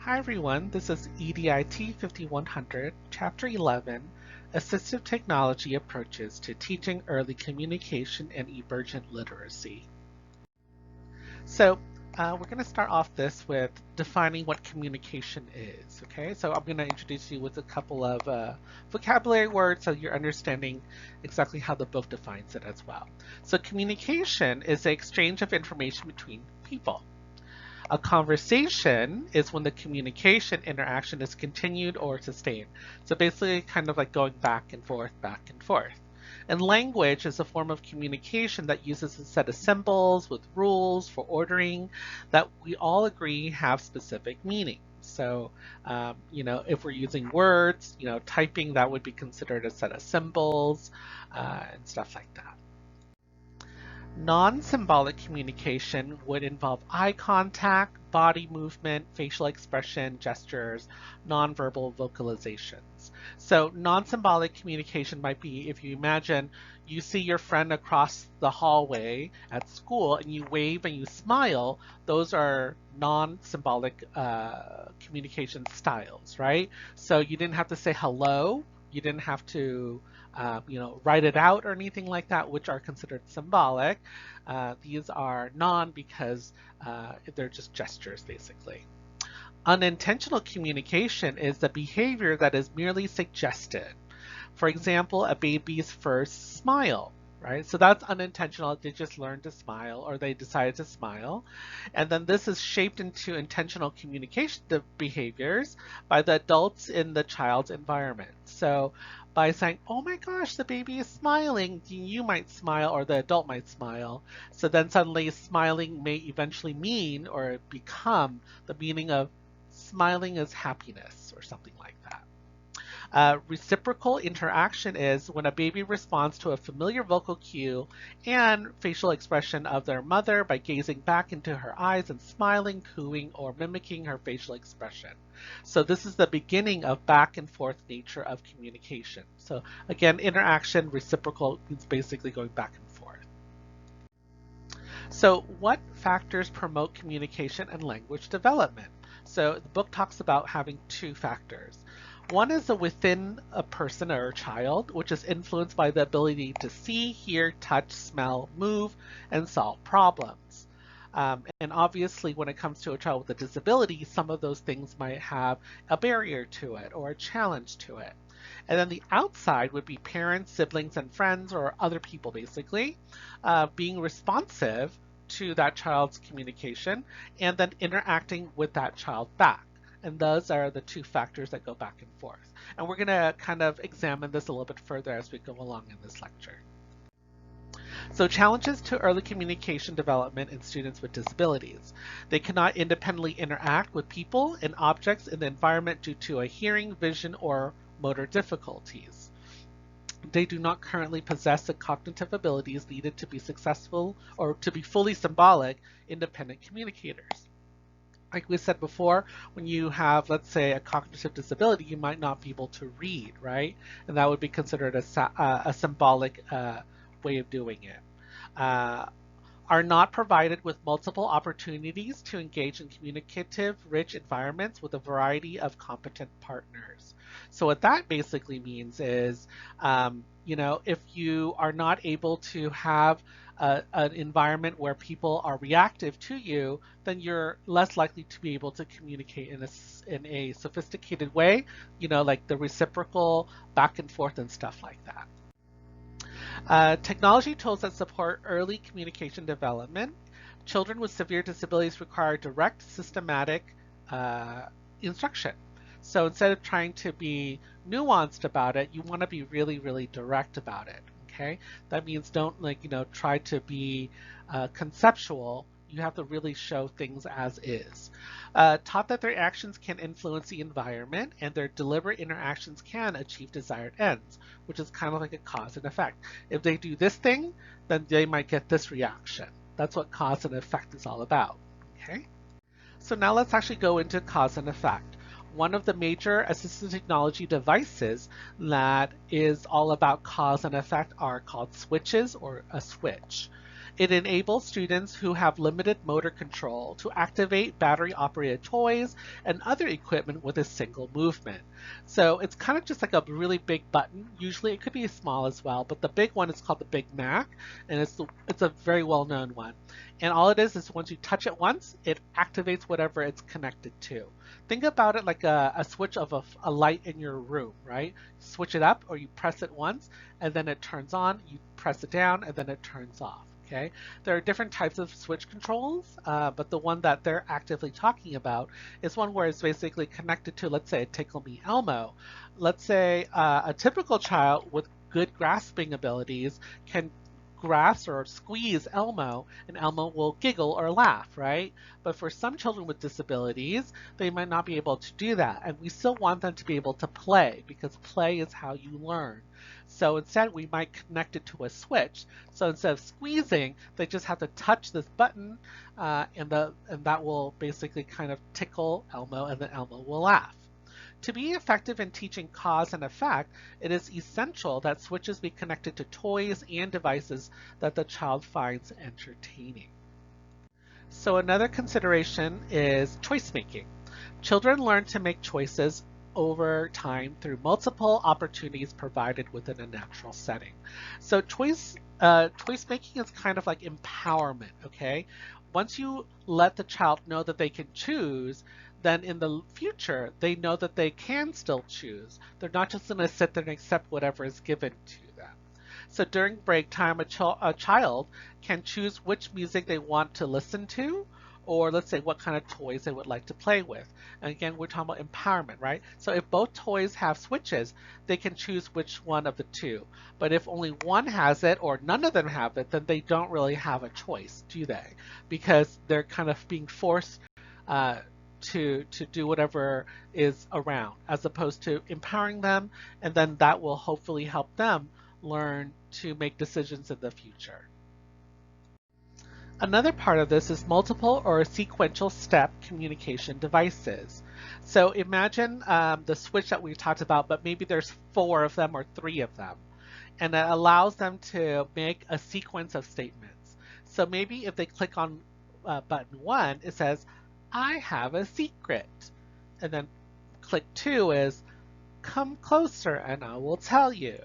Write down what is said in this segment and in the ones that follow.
Hi everyone, this is EDIT 5100, Chapter 11, Assistive Technology Approaches to Teaching Early Communication and Emergent Literacy. So we're going to start off this with defining what communication is, okay? So I'm going to introduce you with a couple of vocabulary words so you're understanding exactly how the book defines it as well. So communication is the exchange of information between people. A conversation is when the communication interaction is continued or sustained. So basically kind of like going back and forth, back and forth. And language is a form of communication that uses a set of symbols with rules for ordering that we all agree have specific meanings. So, if we're using words, typing, that would be considered a set of symbols and stuff like that. Non-symbolic communication would involve eye contact, body movement, facial expression, gestures, nonverbal vocalizations. So non-symbolic communication might be if you imagine you see your friend across the hallway at school and you wave and you smile, those are non-symbolic communication styles, right? So you didn't have to say hello, you didn't have to write it out or anything like that, which are considered symbolic. These are non because they're just gestures, basically. Unintentional communication is the behavior that is merely suggested. For example, a baby's first smile, right? So that's unintentional. They just learned to smile or they decided to smile. And then this is shaped into intentional communication behaviors by the adults in the child's environment. So by saying, oh my gosh, the baby is smiling, you might smile or the adult might smile. So then suddenly smiling may eventually mean or become the meaning of smiling is happiness or something like that. Reciprocal interaction is when a baby responds to a familiar vocal cue and facial expression of their mother by gazing back into her eyes and smiling, cooing, or mimicking her facial expression. So this is the beginning of back and forth nature of communication. So again, interaction, reciprocal means basically going back and forth. So what factors promote communication and language development? So the book talks about having two factors. One is within a person or a child, which is influenced by the ability to see, hear, touch, smell, move, and solve problems. And obviously, when it comes to a child with a disability, some of those things might have a barrier to it or a challenge to it. And then the outside would be parents, siblings, and friends, or other people basically, being responsive to that child's communication and then interacting with that child back. And those are the two factors that go back and forth. And we're going to kind of examine this a little bit further as we go along in this lecture. So challenges to early communication development in students with disabilities. They cannot independently interact with people and objects in the environment due to a hearing, vision, or motor difficulties. They do not currently possess the cognitive abilities needed to be successful or to be fully symbolic, independent communicators. Like we said before, when you have, let's say, a cognitive disability, you might not be able to read, right? And that would be considered a symbolic way of doing it. Are not provided with multiple opportunities to engage in communicative, rich environments with a variety of competent partners. So what that basically means is, if you are not able to have an environment where people are reactive to you, then you're less likely to be able to communicate in a sophisticated way, like the reciprocal back and forth and stuff like that. Technology tools that support early communication development. Children with severe disabilities require direct, systematic instruction. So instead of trying to be nuanced about it, you want to be really, really direct about it. Okay, that means don't try to be conceptual. You have to really show things as is. Taught that their actions can influence the environment and their deliberate interactions can achieve desired ends, which is kind of like a cause and effect. If they do this thing, then they might get this reaction. That's what cause and effect is all about. Okay, so now let's actually go into cause and effect. One of the major assistive technology devices that is all about cause and effect are called switches or a switch. It enables students who have limited motor control to activate battery-operated toys and other equipment with a single movement. So it's kind of just like a really big button. Usually it could be small as well, but the big one is called the Big Mac, and it's a very well-known one. And all it is once you touch it once, it activates whatever it's connected to. Think about it like a switch of a light in your room, right? Switch it up or you press it once and then it turns on, you press it down and then it turns off. Okay, there are different types of switch controls, but the one that they're actively talking about is one where it's basically connected to, let's say, a Tickle Me Elmo. Let's say a typical child with good grasping abilities can grasp or squeeze Elmo, and Elmo will giggle or laugh, right? But for some children with disabilities, they might not be able to do that, and we still want them to be able to play because play is how you learn. So instead, we might connect it to a switch. So instead of squeezing, they just have to touch this button, and that will basically kind of tickle Elmo, and then Elmo will laugh. To be effective in teaching cause and effect, it is essential that switches be connected to toys and devices that the child finds entertaining. So another consideration is choice making. Children learn to make choices over time through multiple opportunities provided within a natural setting. So choice making is kind of like empowerment, okay? Once you let the child know that they can choose, then in the future, they know that they can still choose. They're not just going to sit there and accept whatever is given to them. So during break time, a child can choose which music they want to listen to, or let's say what kind of toys they would like to play with. And again, we're talking about empowerment, right? So if both toys have switches, they can choose which one of the two. But if only one has it or none of them have it, then they don't really have a choice, do they? Because they're kind of being forced to do whatever is around, as opposed to empowering them, and then that will hopefully help them learn to make decisions in the future. Another part of this is multiple or sequential step communication devices. So imagine the switch that we talked about, but maybe there's 4 of them or 3 of them, and it allows them to make a sequence of statements. So maybe if they click on button 1, it says, I have a secret. And then click 2 is, come closer and I will tell you.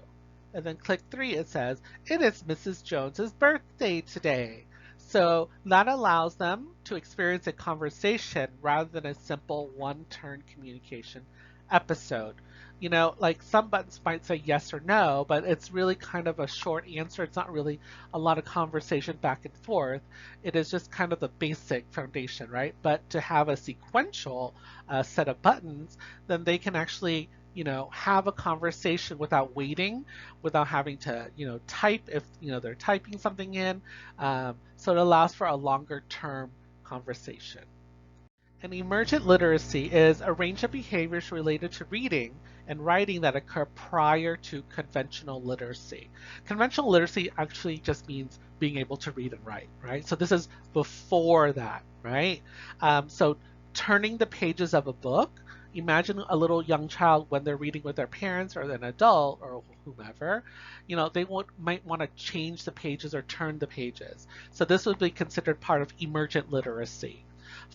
And then click 3, it says, it is Mrs. Jones's birthday today. So that allows them to experience a conversation rather than a simple one-turn communication episode. You know, like some buttons might say yes or no, but it's really kind of a short answer. It's not really a lot of conversation back and forth. It is just kind of the basic foundation, right? But to have a sequential set of buttons, then they can actually, you know, have a conversation without waiting, without having to, you know, type if, you know, they're typing something in. So it allows for a longer term conversation. And emergent literacy is a range of behaviors related to reading and writing that occur prior to conventional literacy. Conventional literacy actually just means being able to read and write, right? So this is before that, right? So turning the pages of a book, imagine a little young child when they're reading with their parents or an adult or whomever, you know, they might want to change the pages or turn the pages. So this would be considered part of emergent literacy.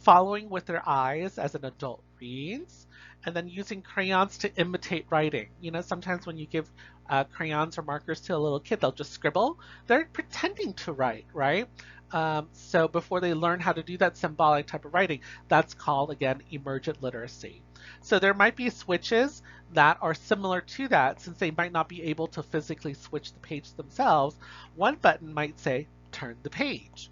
Following with their eyes as an adult reads, and then using crayons to imitate writing. You know, sometimes when you give crayons or markers to a little kid, they'll just scribble. They're pretending to write, right? So before they learn how to do that symbolic type of writing, that's called, again, emergent literacy. So there might be switches that are similar to that, since they might not be able to physically switch the page themselves. One button might say, turn the page.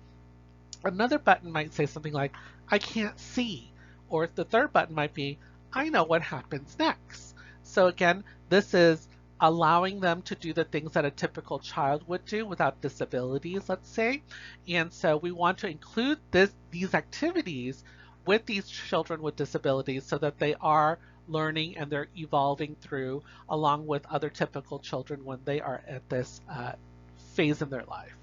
Another button might say something like, I can't see. Or the third button might be, I know what happens next. So again, this is allowing them to do the things that a typical child would do without disabilities, let's say. And so we want to include these activities with these children with disabilities so that they are learning and they're evolving through along with other typical children when they are at this phase in their life.